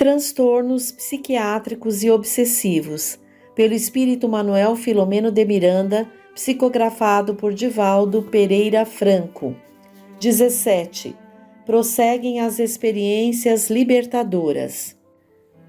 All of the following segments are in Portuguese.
Transtornos psiquiátricos e obsessivos, pelo espírito Manuel Filomeno de Miranda, psicografado por Divaldo Pereira Franco. 17. Prosseguem as experiências libertadoras.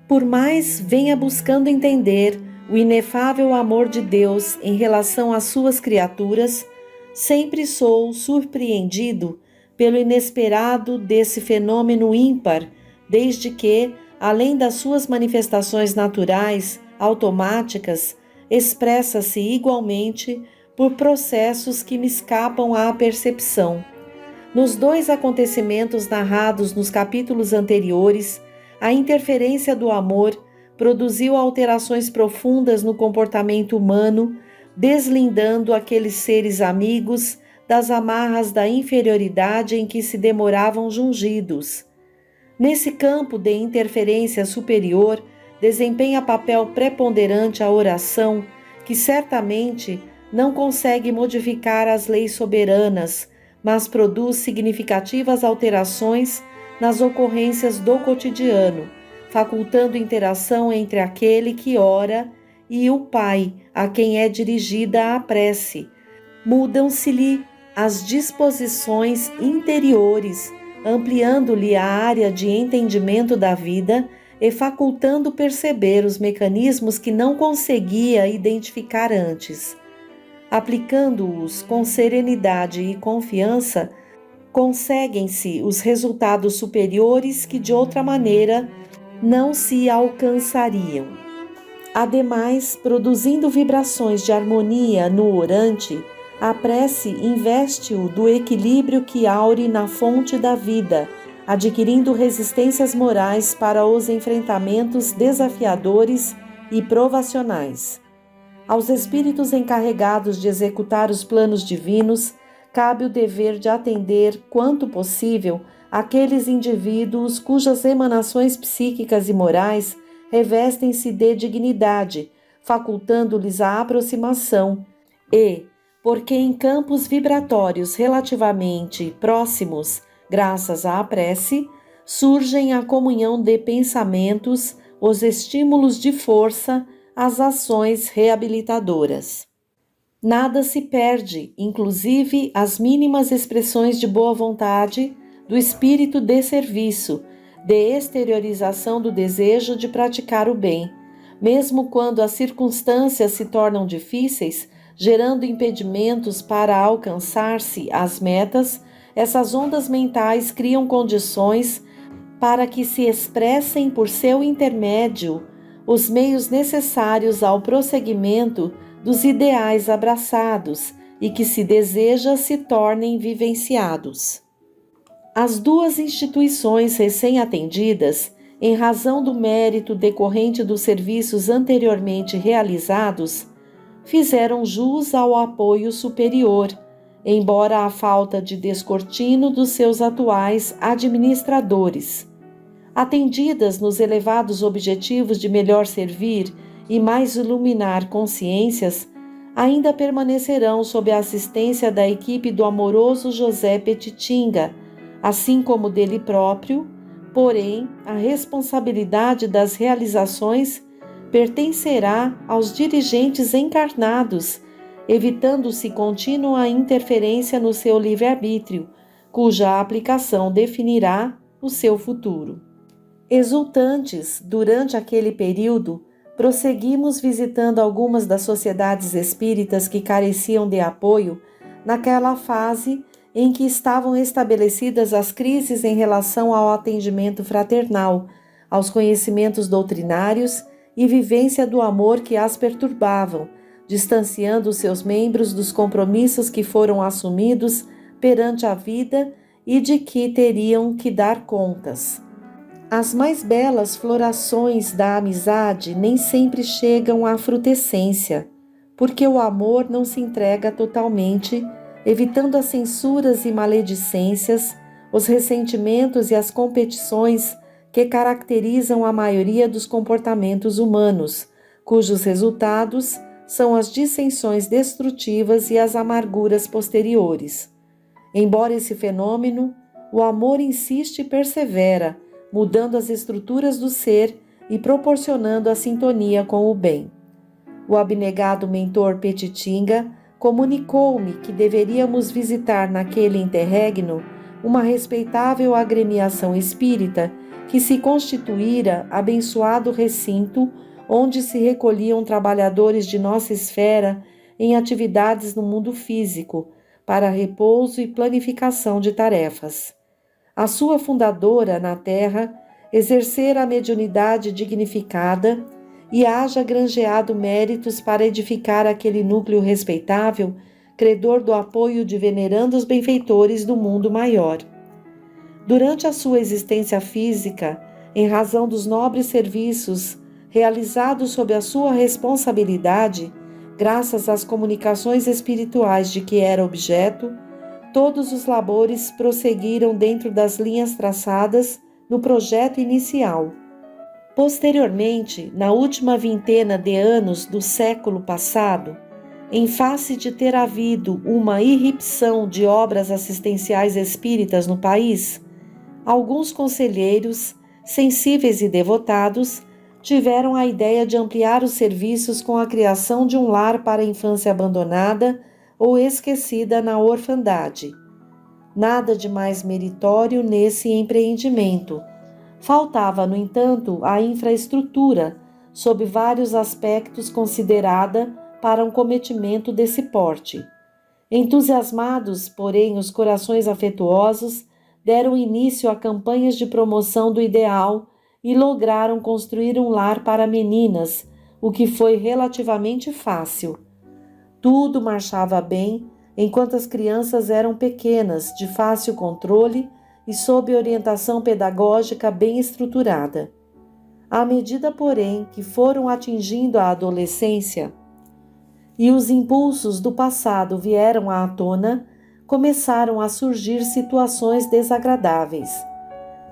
Por mais venha buscando entender o inefável amor de Deus em relação às suas criaturas, sempre sou surpreendido pelo inesperado desse fenômeno ímpar, desde que, além das suas manifestações naturais, automáticas, expressa-se igualmente por processos que me escapam à percepção. Nos dois acontecimentos narrados nos capítulos anteriores, a interferência do amor produziu alterações profundas no comportamento humano, deslindando aqueles seres amigos das amarras da inferioridade em que se demoravam jungidos. Nesse campo de interferência superior, desempenha papel preponderante a oração, que certamente não consegue modificar as leis soberanas, mas produz significativas alterações nas ocorrências do cotidiano, facultando interação entre aquele que ora e o Pai, a quem é dirigida a prece. Mudam-se-lhe as disposições interiores, ampliando-lhe a área de entendimento da vida e facultando perceber os mecanismos que não conseguia identificar antes. Aplicando-os com serenidade e confiança, conseguem-se os resultados superiores que de outra maneira não se alcançariam. Ademais, produzindo vibrações de harmonia no orante, a prece investe-o do equilíbrio que aure na fonte da vida, adquirindo resistências morais para os enfrentamentos desafiadores e provacionais. Aos espíritos encarregados de executar os planos divinos, cabe o dever de atender, quanto possível, aqueles indivíduos cujas emanações psíquicas e morais revestem-se de dignidade, facultando-lhes a aproximação e, porque em campos vibratórios relativamente próximos, graças à prece, surgem a comunhão de pensamentos, os estímulos de força, as ações reabilitadoras. Nada se perde, inclusive as mínimas expressões de boa vontade, do espírito de serviço, de exteriorização do desejo de praticar o bem, mesmo quando as circunstâncias se tornam difíceis, gerando impedimentos para alcançar-se as metas. Essas ondas mentais criam condições para que se expressem por seu intermédio os meios necessários ao prosseguimento dos ideais abraçados e que se deseja se tornem vivenciados. As duas instituições recém-atendidas, em razão do mérito decorrente dos serviços anteriormente realizados, fizeram jus ao apoio superior, embora a falta de descortino dos seus atuais administradores. Atendidas nos elevados objetivos de melhor servir e mais iluminar consciências, ainda permanecerão sob a assistência da equipe do amoroso José Petitinga, assim como dele próprio, porém, a responsabilidade das realizações pertencerá aos dirigentes encarnados, evitando-se contínua interferência no seu livre-arbítrio, cuja aplicação definirá o seu futuro. Exultantes, durante aquele período, prosseguimos visitando algumas das sociedades espíritas que careciam de apoio naquela fase em que estavam estabelecidas as crises em relação ao atendimento fraternal, aos conhecimentos doutrinários e vivência do amor que as perturbavam, distanciando os seus membros dos compromissos que foram assumidos perante a vida e de que teriam que dar contas. As mais belas florações da amizade nem sempre chegam à frutescência, porque o amor não se entrega totalmente, evitando as censuras e maledicências, os ressentimentos e as competições que caracterizam a maioria dos comportamentos humanos, cujos resultados são as dissensões destrutivas e as amarguras posteriores. Embora esse fenômeno, o amor insiste e persevera, mudando as estruturas do ser e proporcionando a sintonia com o bem. O abnegado mentor Petitinga comunicou-me que deveríamos visitar naquele interregno uma respeitável agremiação espírita que se constituíra abençoado recinto onde se recolhiam trabalhadores de nossa esfera em atividades no mundo físico, para repouso e planificação de tarefas. A sua fundadora na Terra exercera a mediunidade dignificada e haja granjeado méritos para edificar aquele núcleo respeitável, credor do apoio de venerandos benfeitores do mundo maior. Durante a sua existência física, em razão dos nobres serviços realizados sob a sua responsabilidade, graças às comunicações espirituais de que era objeto, todos os labores prosseguiram dentro das linhas traçadas no projeto inicial. Posteriormente, na última vintena de anos do século passado, em face de ter havido uma irrupção de obras assistenciais espíritas no país, alguns conselheiros, sensíveis e devotados, tiveram a ideia de ampliar os serviços com a criação de um lar para a infância abandonada ou esquecida na orfandade. Nada de mais meritório nesse empreendimento. Faltava, no entanto, a infraestrutura, sob vários aspectos considerada para um cometimento desse porte. Entusiasmados, porém, os corações afetuosos deram início a campanhas de promoção do ideal e lograram construir um lar para meninas, o que foi relativamente fácil. Tudo marchava bem, enquanto as crianças eram pequenas, de fácil controle e sob orientação pedagógica bem estruturada. À medida, porém, que foram atingindo a adolescência e os impulsos do passado vieram à tona, começaram a surgir situações desagradáveis.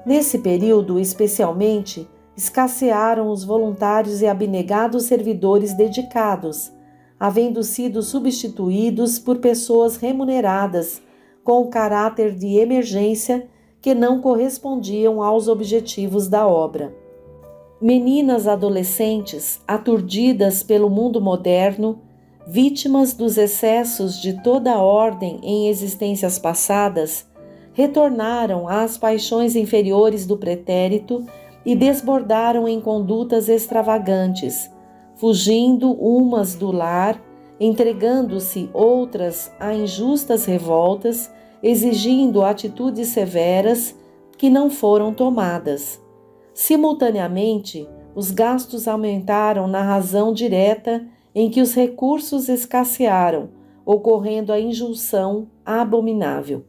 Nesse período, especialmente, escassearam os voluntários e abnegados servidores dedicados, havendo sido substituídos por pessoas remuneradas, com caráter de emergência que não correspondiam aos objetivos da obra. Meninas adolescentes, aturdidas pelo mundo moderno, vítimas dos excessos de toda ordem em existências passadas, retornaram às paixões inferiores do pretérito e desbordaram em condutas extravagantes, fugindo umas do lar, entregando-se outras a injustas revoltas, exigindo atitudes severas que não foram tomadas. Simultaneamente, os gastos aumentaram na razão direta em que os recursos escassearam, ocorrendo a injunção abominável.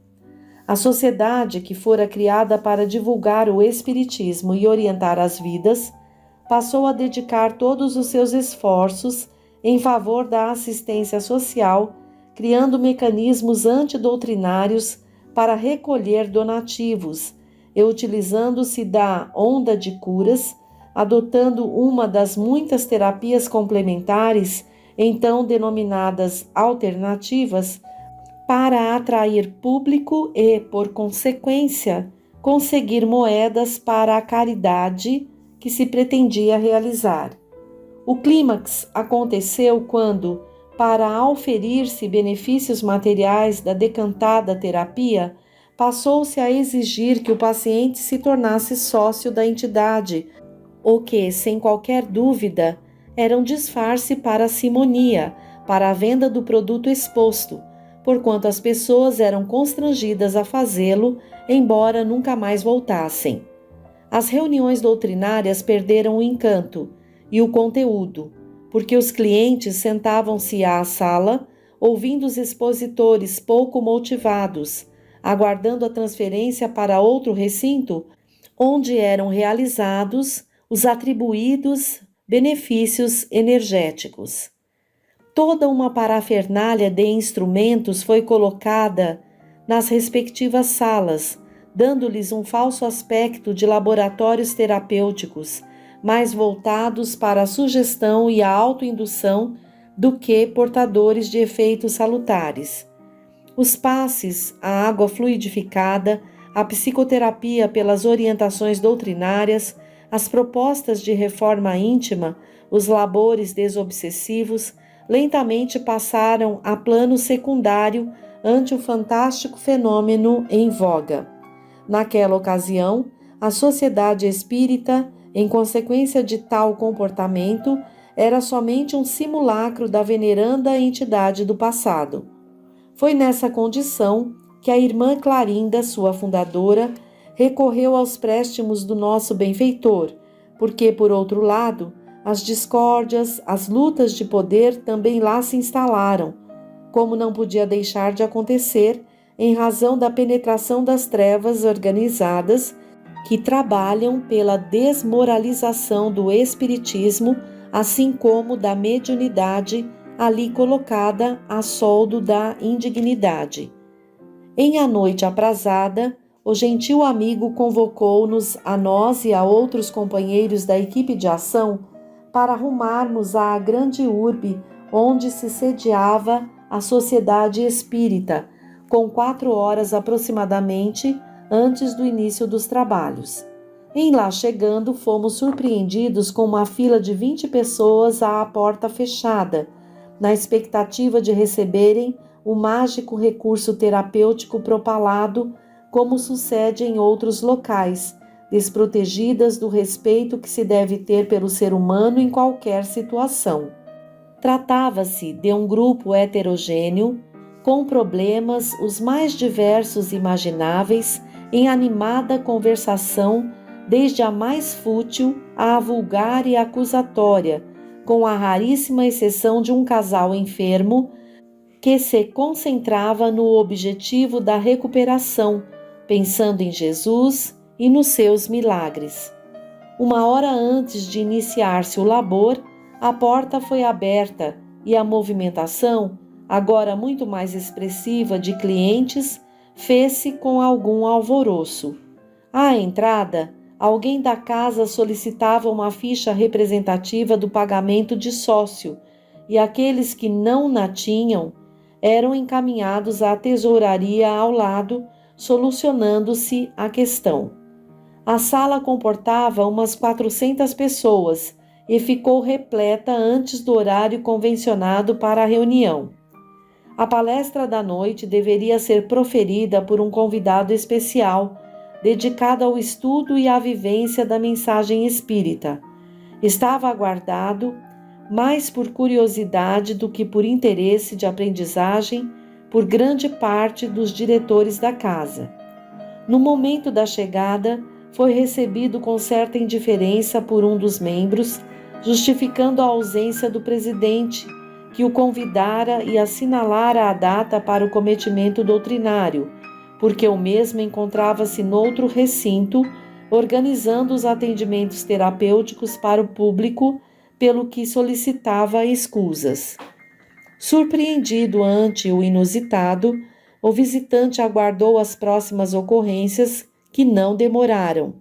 A sociedade que fora criada para divulgar o espiritismo e orientar as vidas, passou a dedicar todos os seus esforços em favor da assistência social, criando mecanismos antidoutrinários para recolher donativos e utilizando-se da onda de curas, adotando uma das muitas terapias complementares, então denominadas alternativas, para atrair público e, por consequência, conseguir moedas para a caridade que se pretendia realizar. O clímax aconteceu quando, para auferir-se benefícios materiais da decantada terapia, passou-se a exigir que o paciente se tornasse sócio da entidade, o que, sem qualquer dúvida, era um disfarce para a simonia, para a venda do produto exposto, porquanto as pessoas eram constrangidas a fazê-lo, embora nunca mais voltassem. As reuniões doutrinárias perderam o encanto e o conteúdo, porque os clientes sentavam-se à sala, ouvindo os expositores pouco motivados, aguardando a transferência para outro recinto, onde eram realizados os atribuídos benefícios energéticos. Toda uma parafernália de instrumentos foi colocada nas respectivas salas, dando-lhes um falso aspecto de laboratórios terapêuticos, mais voltados para a sugestão e a autoindução do que portadores de efeitos salutares. Os passes, a água fluidificada, a psicoterapia pelas orientações doutrinárias, as propostas de reforma íntima, os labores desobsessivos, lentamente passaram a plano secundário ante o fantástico fenômeno em voga. Naquela ocasião, a sociedade espírita, em consequência de tal comportamento, era somente um simulacro da veneranda entidade do passado. Foi nessa condição que a irmã Clarinda, sua fundadora, recorreu aos préstimos do nosso benfeitor, porque, por outro lado, as discórdias, as lutas de poder também lá se instalaram, como não podia deixar de acontecer em razão da penetração das trevas organizadas que trabalham pela desmoralização do espiritismo, assim como da mediunidade ali colocada a soldo da indignidade. Em a noite aprazada, o gentil amigo convocou-nos a nós e a outros companheiros da equipe de ação para arrumarmos à grande urbe onde se sediava a Sociedade Espírita, com 4 horas aproximadamente antes do início dos trabalhos. Em lá chegando, fomos surpreendidos com uma fila de 20 pessoas à porta fechada, na expectativa de receberem o mágico recurso terapêutico propalado, como sucede em outros locais, desprotegidas do respeito que se deve ter pelo ser humano em qualquer situação. Tratava-se de um grupo heterogêneo, com problemas os mais diversos imagináveis, em animada conversação, desde a mais fútil à vulgar e acusatória, com a raríssima exceção de um casal enfermo que se concentrava no objetivo da recuperação, pensando em Jesus e nos seus milagres. 1 hora antes de iniciar-se o labor, a porta foi aberta e a movimentação, agora muito mais expressiva de clientes, fez-se com algum alvoroço. À entrada, alguém da casa solicitava uma ficha representativa do pagamento de sócio, e aqueles que não na tinham eram encaminhados à tesouraria ao lado, solucionando-se a questão. A sala comportava umas 400 pessoas e ficou repleta antes do horário convencionado para a reunião. A palestra da noite deveria ser proferida por um convidado especial, dedicado ao estudo e à vivência da mensagem espírita. Estava aguardado, mais por curiosidade do que por interesse de aprendizagem, por grande parte dos diretores da casa. No momento da chegada, foi recebido com certa indiferença por um dos membros, justificando a ausência do presidente, que o convidara e assinalara a data para o cometimento doutrinário, porque o mesmo encontrava-se noutro recinto, organizando os atendimentos terapêuticos para o público, pelo que solicitava escusas. Surpreendido ante o inusitado, o visitante aguardou as próximas ocorrências, que não demoraram.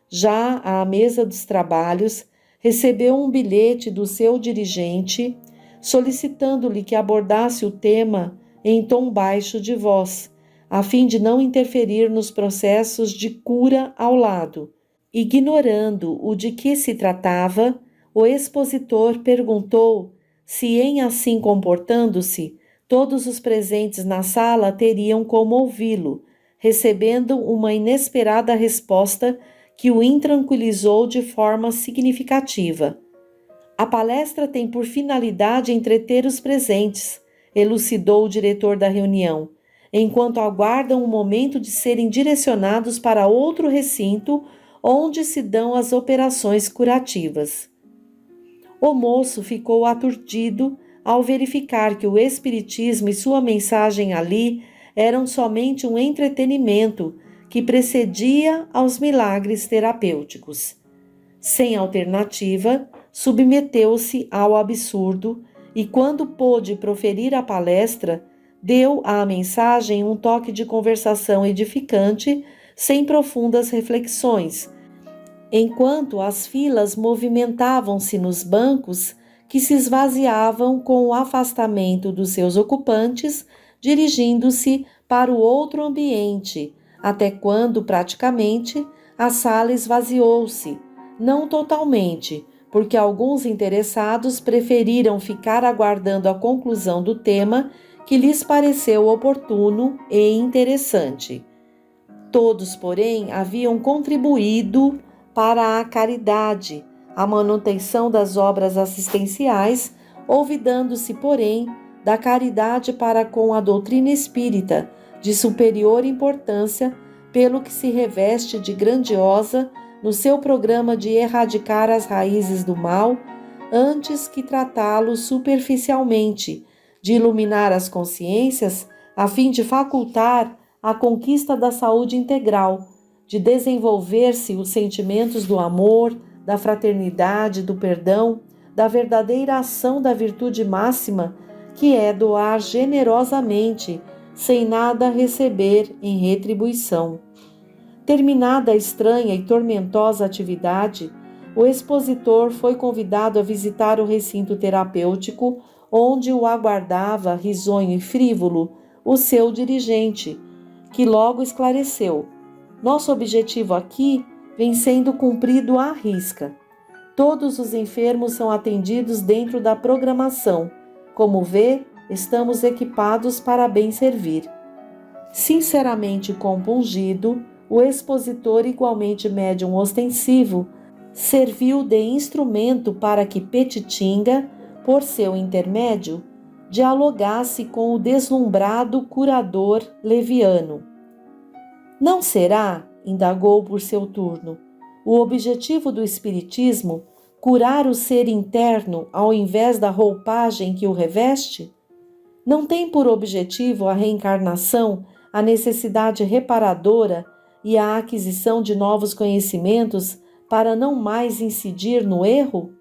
Já à mesa dos trabalhos, recebeu um bilhete do seu dirigente, solicitando-lhe que abordasse o tema em tom baixo de voz, a fim de não interferir nos processos de cura ao lado. Ignorando o de que se tratava, o expositor perguntou se, em assim comportando-se, todos os presentes na sala teriam como ouvi-lo, recebendo uma inesperada resposta que o intranquilizou de forma significativa. A palestra tem por finalidade entreter os presentes, elucidou o diretor da reunião, enquanto aguardam o momento de serem direcionados para outro recinto onde se dão as operações curativas. O moço ficou aturdido ao verificar que o espiritismo e sua mensagem ali eram somente um entretenimento que precedia aos milagres terapêuticos. Sem alternativa, submeteu-se ao absurdo e, quando pôde proferir a palestra, deu à mensagem um toque de conversação edificante, sem profundas reflexões, enquanto as filas movimentavam-se nos bancos que se esvaziavam com o afastamento dos seus ocupantes, dirigindo-se para o outro ambiente, até quando, praticamente, a sala esvaziou-se, não totalmente, porque alguns interessados preferiram ficar aguardando a conclusão do tema que lhes pareceu oportuno e interessante. Todos, porém, haviam contribuído para a caridade, a manutenção das obras assistenciais, olvidando-se, porém, da caridade para com a doutrina espírita, de superior importância, pelo que se reveste de grandiosa no seu programa de erradicar as raízes do mal, antes que tratá-lo superficialmente, de iluminar as consciências, a fim de facultar a conquista da saúde integral, de desenvolver-se os sentimentos do amor, da fraternidade, do perdão, da verdadeira ação da virtude máxima, que é doar generosamente, sem nada receber em retribuição. Terminada a estranha e tormentosa atividade, o expositor foi convidado a visitar o recinto terapêutico, onde o aguardava, risonho e frívolo, o seu dirigente, que logo esclareceu: nosso objetivo aqui vem sendo cumprido à risca. Todos os enfermos são atendidos dentro da programação. Como vê, estamos equipados para bem servir. Sinceramente compungido, o expositor, igualmente médium ostensivo, serviu de instrumento para que Petitinga, por seu intermédio, dialogasse com o deslumbrado curador leviano. Não será, indagou por seu turno, o objetivo do espiritismo curar o ser interno ao invés da roupagem que o reveste? Não tem por objetivo a reencarnação, a necessidade reparadora e a aquisição de novos conhecimentos para não mais incidir no erro?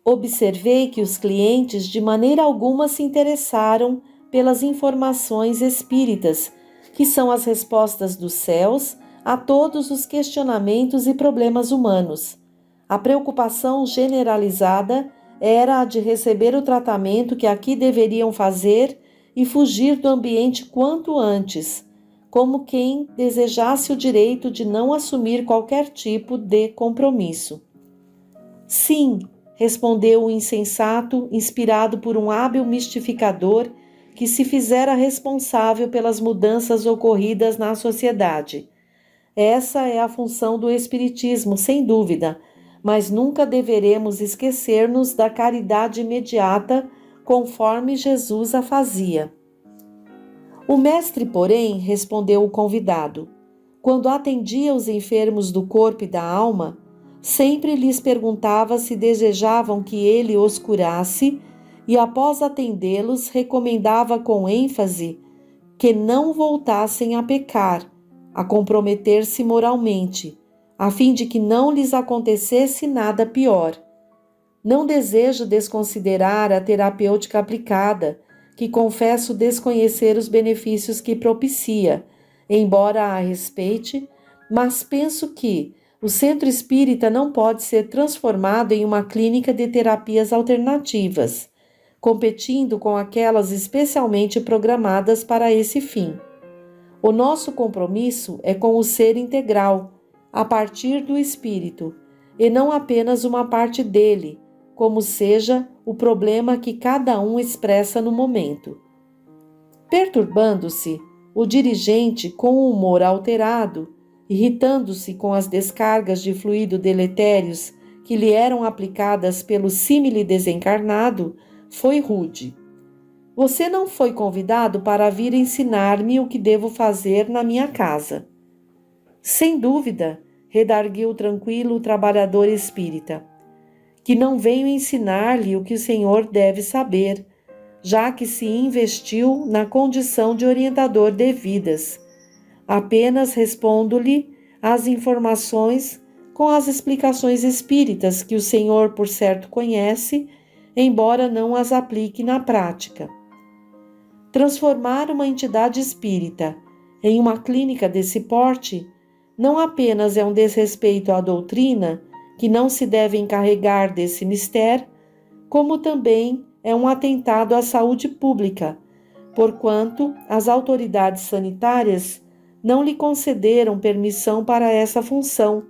Observei que os clientes de maneira alguma se interessaram pelas informações espíritas, que são as respostas dos céus a todos os questionamentos e problemas humanos. A preocupação generalizada era a de receber o tratamento que aqui deveriam fazer e fugir do ambiente quanto antes, como quem desejasse o direito de não assumir qualquer tipo de compromisso. Sim, respondeu o insensato, inspirado por um hábil mistificador que se fizera responsável pelas mudanças ocorridas na sociedade. Essa é a função do Espiritismo, sem dúvida, mas nunca deveremos esquecer-nos da caridade imediata, conforme Jesus a fazia. O mestre, porém, respondeu o convidado, quando atendia os enfermos do corpo e da alma, sempre lhes perguntava se desejavam que ele os curasse e, após atendê-los, recomendava com ênfase que não voltassem a pecar, a comprometer-se moralmente, a fim de que não lhes acontecesse nada pior. Não desejo desconsiderar a terapêutica aplicada, que confesso desconhecer os benefícios que propicia, embora a respeite, mas penso que o centro espírita não pode ser transformado em uma clínica de terapias alternativas, competindo com aquelas especialmente programadas para esse fim. O nosso compromisso é com o ser integral, a partir do espírito, e não apenas uma parte dele, como seja o problema que cada um expressa no momento. Perturbando-se, o dirigente, com o humor alterado, irritando-se com as descargas de fluido deletérios que lhe eram aplicadas pelo símile desencarnado, foi rude. Você não foi convidado para vir ensinar-me o que devo fazer na minha casa. Sem dúvida, redarguiu o tranquilo trabalhador espírita, que não venho ensinar-lhe o que o senhor deve saber, já que se investiu na condição de orientador de vidas. Apenas respondo-lhe as informações com as explicações espíritas que o senhor, por certo, conhece, embora não as aplique na prática. Transformar uma entidade espírita em uma clínica desse porte não apenas é um desrespeito à doutrina, que não se deve encarregar desse mistério, como também é um atentado à saúde pública, porquanto as autoridades sanitárias não lhe concederam permissão para essa função,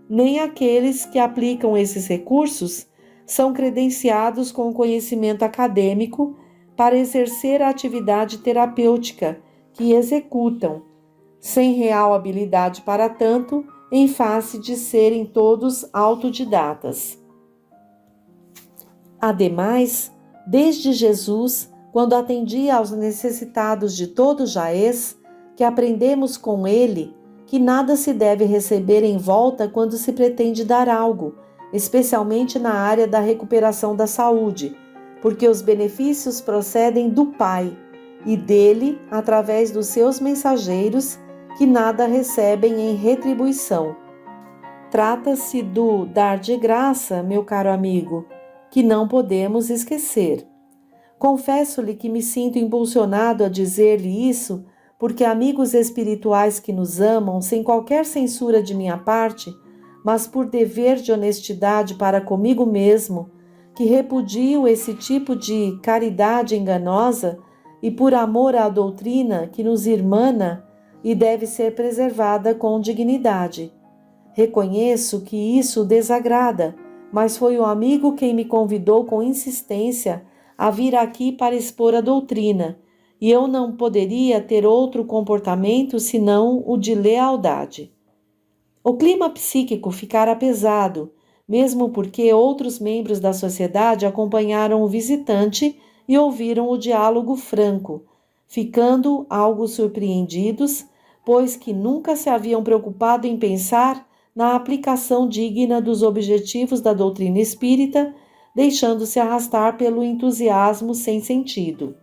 nem aqueles que aplicam esses recursos são credenciados com conhecimento acadêmico para exercer a atividade terapêutica que executam, sem real habilidade para tanto, em face de serem todos autodidatas. Ademais, desde Jesus, quando atendia aos necessitados de todo jaez, que aprendemos com ele que nada se deve receber em volta quando se pretende dar algo, especialmente na área da recuperação da saúde, porque os benefícios procedem do Pai e dele através dos seus mensageiros, que nada recebem em retribuição. Trata-se do dar de graça, meu caro amigo, que não podemos esquecer. Confesso-lhe que me sinto impulsionado a dizer-lhe isso, porque amigos espirituais que nos amam, sem qualquer censura de minha parte, mas por dever de honestidade para comigo mesmo, que repudio esse tipo de caridade enganosa e por amor à doutrina que nos irmana e deve ser preservada com dignidade. Reconheço que isso desagrada, mas foi o amigo quem me convidou com insistência a vir aqui para expor a doutrina, e eu não poderia ter outro comportamento senão o de lealdade. O clima psíquico ficara pesado, mesmo porque outros membros da sociedade acompanharam o visitante e ouviram o diálogo franco, ficando algo surpreendidos, pois que nunca se haviam preocupado em pensar na aplicação digna dos objetivos da doutrina espírita, deixando-se arrastar pelo entusiasmo sem sentido.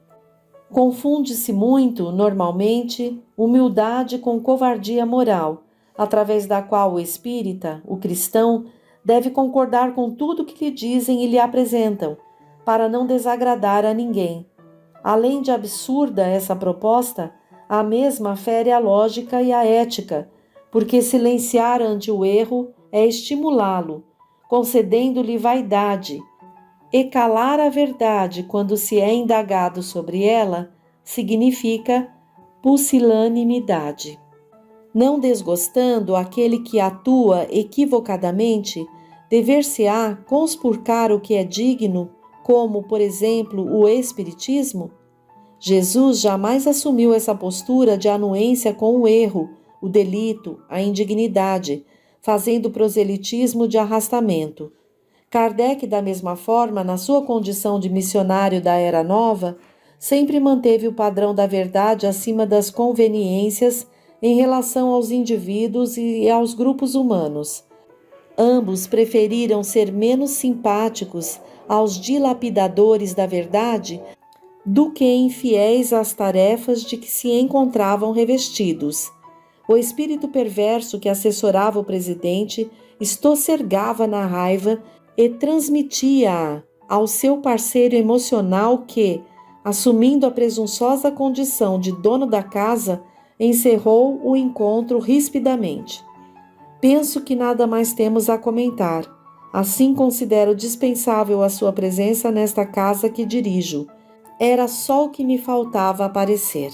Confunde-se muito, normalmente, humildade com covardia moral, através da qual o espírita, o cristão, deve concordar com tudo que lhe dizem e lhe apresentam, para não desagradar a ninguém. Além de absurda essa proposta, a mesma fere a lógica e a ética, porque silenciar ante o erro é estimulá-lo, concedendo-lhe vaidade, e calar a verdade quando se é indagado sobre ela significa pusilanimidade. Não desgostando aquele que atua equivocadamente, dever-se-á conspurcar o que é digno, como, por exemplo, o espiritismo? Jesus jamais assumiu essa postura de anuência com o erro, o delito, a indignidade, fazendo proselitismo de arrastamento. Kardec, da mesma forma, na sua condição de missionário da Era Nova, sempre manteve o padrão da verdade acima das conveniências em relação aos indivíduos e aos grupos humanos. Ambos preferiram ser menos simpáticos aos dilapidadores da verdade do que infiéis às tarefas de que se encontravam revestidos. O espírito perverso que assessorava o presidente estocergava na raiva e transmitia-a ao seu parceiro emocional que, assumindo a presunçosa condição de dono da casa, encerrou o encontro rispidamente. Penso que nada mais temos a comentar. Assim considero dispensável a sua presença nesta casa que dirijo. Era só o que me faltava aparecer.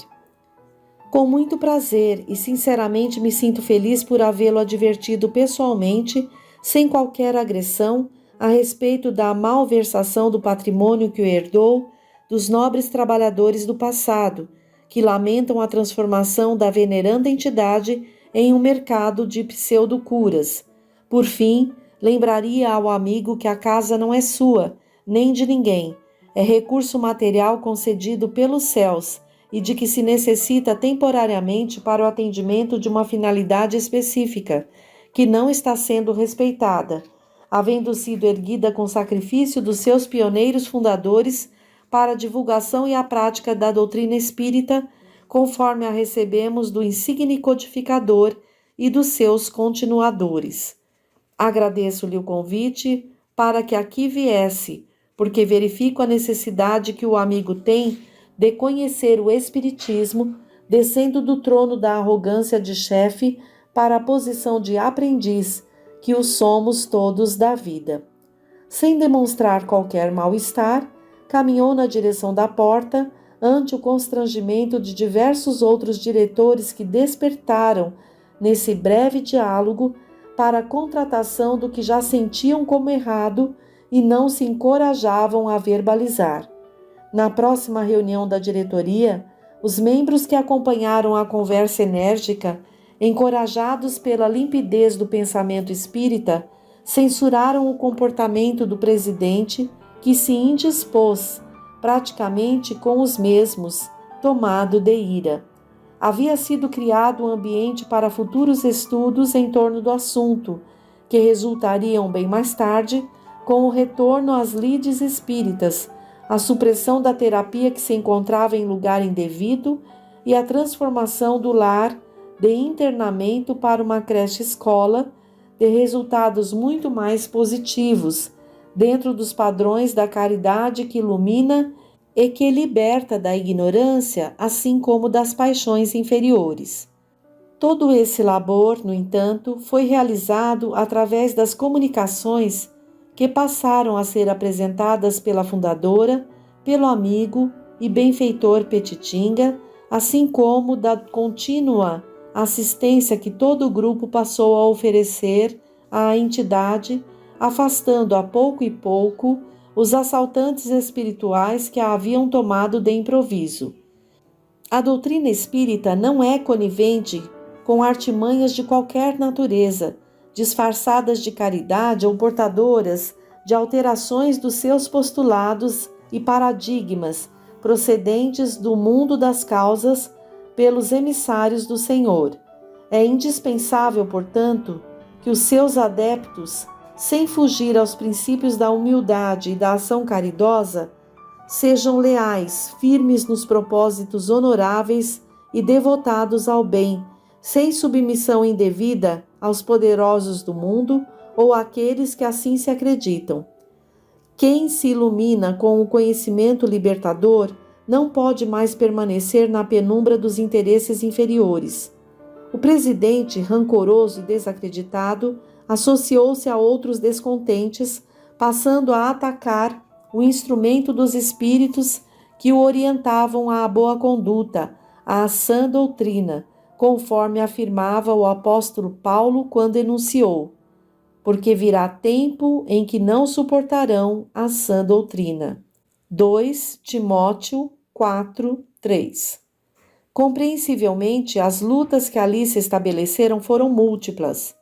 Com muito prazer e sinceramente me sinto feliz por havê-lo advertido pessoalmente, sem qualquer agressão, a respeito da malversação do patrimônio que o herdou dos nobres trabalhadores do passado, que lamentam a transformação da veneranda entidade em um mercado de pseudo-curas. Por fim, lembraria ao amigo que a casa não é sua, nem de ninguém, é recurso material concedido pelos céus e de que se necessita temporariamente para o atendimento de uma finalidade específica, que não está sendo respeitada, havendo sido erguida com sacrifício dos seus pioneiros fundadores para a divulgação e a prática da doutrina espírita, conforme a recebemos do insigne codificador e dos seus continuadores. Agradeço-lhe o convite para que aqui viesse, porque verifico a necessidade que o amigo tem de conhecer o espiritismo, descendo do trono da arrogância de chefe para a posição de aprendiz, que o somos todos da vida. Sem demonstrar qualquer mal-estar, caminhou na direção da porta, ante o constrangimento de diversos outros diretores que despertaram, nesse breve diálogo, para a contratação do que já sentiam como errado e não se encorajavam a verbalizar. Na próxima reunião da diretoria, os membros que acompanharam a conversa enérgica, encorajados pela limpidez do pensamento espírita, censuraram o comportamento do presidente, que se indispôs, praticamente com os mesmos, tomado de ira. Havia sido criado um ambiente para futuros estudos em torno do assunto, que resultariam bem mais tarde com o retorno às lides espíritas, a supressão da terapia que se encontrava em lugar indevido e a transformação do lar de internamento para uma creche-escola, de resultados muito mais positivos, dentro dos padrões da caridade que ilumina e que liberta da ignorância, assim como das paixões inferiores. Todo esse labor, no entanto, foi realizado através das comunicações que passaram a ser apresentadas pela fundadora, pelo amigo e benfeitor Petitinga, assim como da contínua assistência que todo o grupo passou a oferecer à entidade, afastando a pouco e pouco os assaltantes espirituais que a haviam tomado de improviso. A doutrina espírita não é conivente com artimanhas de qualquer natureza, disfarçadas de caridade ou portadoras de alterações dos seus postulados e paradigmas procedentes do mundo das causas pelos emissários do Senhor. É indispensável, portanto, que os seus adeptos, sem fugir aos princípios da humildade e da ação caridosa, sejam leais, firmes nos propósitos honoráveis e devotados ao bem, sem submissão indevida aos poderosos do mundo ou àqueles que assim se acreditam. Quem se ilumina com o conhecimento libertador não pode mais permanecer na penumbra dos interesses inferiores. O presidente, rancoroso e desacreditado, associou-se a outros descontentes, passando a atacar o instrumento dos espíritos que o orientavam à boa conduta, à sã doutrina, conforme afirmava o apóstolo Paulo quando enunciou: porque virá tempo em que não suportarão a sã doutrina. 2 Timóteo 4:3. Compreensivelmente, as lutas que ali se estabeleceram foram múltiplas.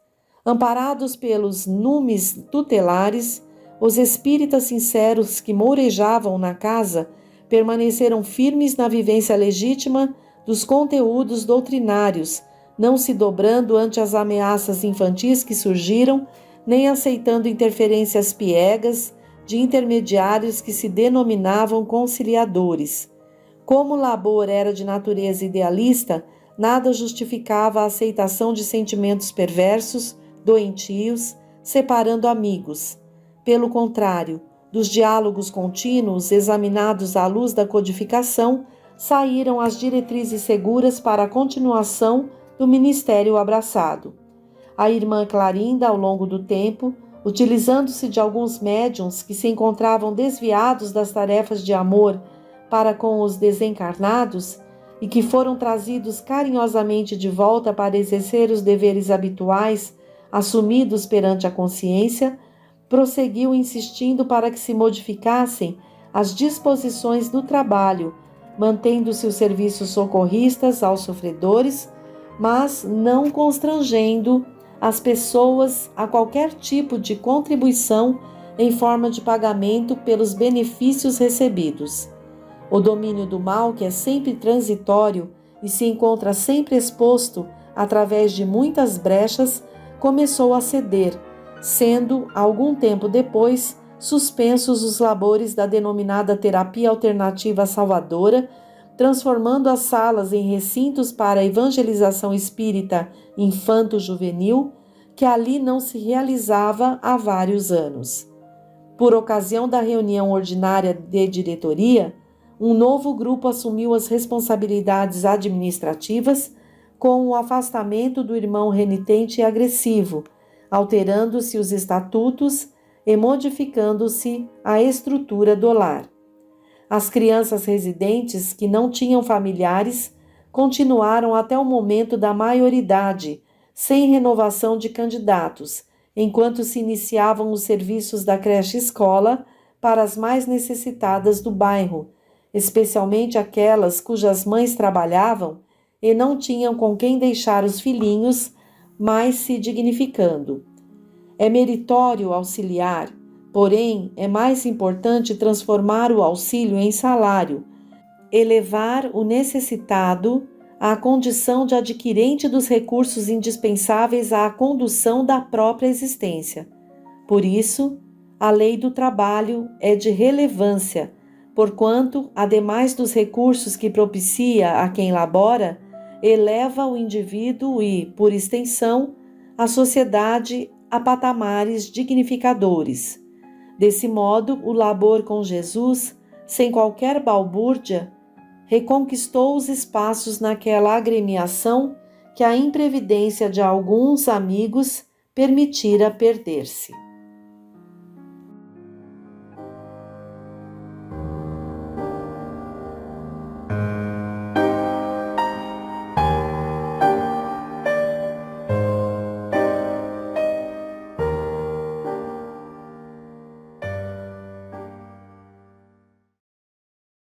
Amparados pelos numes tutelares, os espíritas sinceros que mourejavam na casa permaneceram firmes na vivência legítima dos conteúdos doutrinários, não se dobrando ante as ameaças infantis que surgiram, nem aceitando interferências piegas de intermediários que se denominavam conciliadores. Como o labor era de natureza idealista, nada justificava a aceitação de sentimentos perversos, doentios, separando amigos. Pelo contrário, dos diálogos contínuos, examinados à luz da codificação, saíram as diretrizes seguras para a continuação do ministério abraçado. A irmã Clarinda, ao longo do tempo, utilizando-se de alguns médiuns que se encontravam desviados das tarefas de amor para com os desencarnados e que foram trazidos carinhosamente de volta para exercer os deveres habituais assumidos perante a consciência, prosseguiu insistindo para que se modificassem as disposições do trabalho, mantendo-se os serviços socorristas aos sofredores, mas não constrangendo as pessoas a qualquer tipo de contribuição em forma de pagamento pelos benefícios recebidos. O domínio do mal, que é sempre transitório e se encontra sempre exposto através de muitas brechas, começou a ceder, sendo, algum tempo depois, suspensos os labores da denominada terapia alternativa salvadora, transformando as salas em recintos para a evangelização espírita infanto-juvenil, que ali não se realizava há vários anos. Por ocasião da reunião ordinária de diretoria, um novo grupo assumiu as responsabilidades administrativas com o afastamento do irmão renitente e agressivo, alterando-se os estatutos e modificando-se a estrutura do lar. As crianças residentes que não tinham familiares continuaram até o momento da maioridade, sem renovação de candidatos, enquanto se iniciavam os serviços da creche-escola para as mais necessitadas do bairro, especialmente aquelas cujas mães trabalhavam e não tinham com quem deixar os filhinhos, mas se dignificando. É meritório auxiliar, porém é mais importante transformar o auxílio em salário, elevar o necessitado à condição de adquirente dos recursos indispensáveis à condução da própria existência. Por isso, a lei do trabalho é de relevância, porquanto, ademais dos recursos que propicia a quem labora, eleva o indivíduo e, por extensão, a sociedade a patamares dignificadores. Desse modo, o labor com Jesus, sem qualquer balbúrdia, reconquistou os espaços naquela agremiação que a imprevidência de alguns amigos permitira perder-se.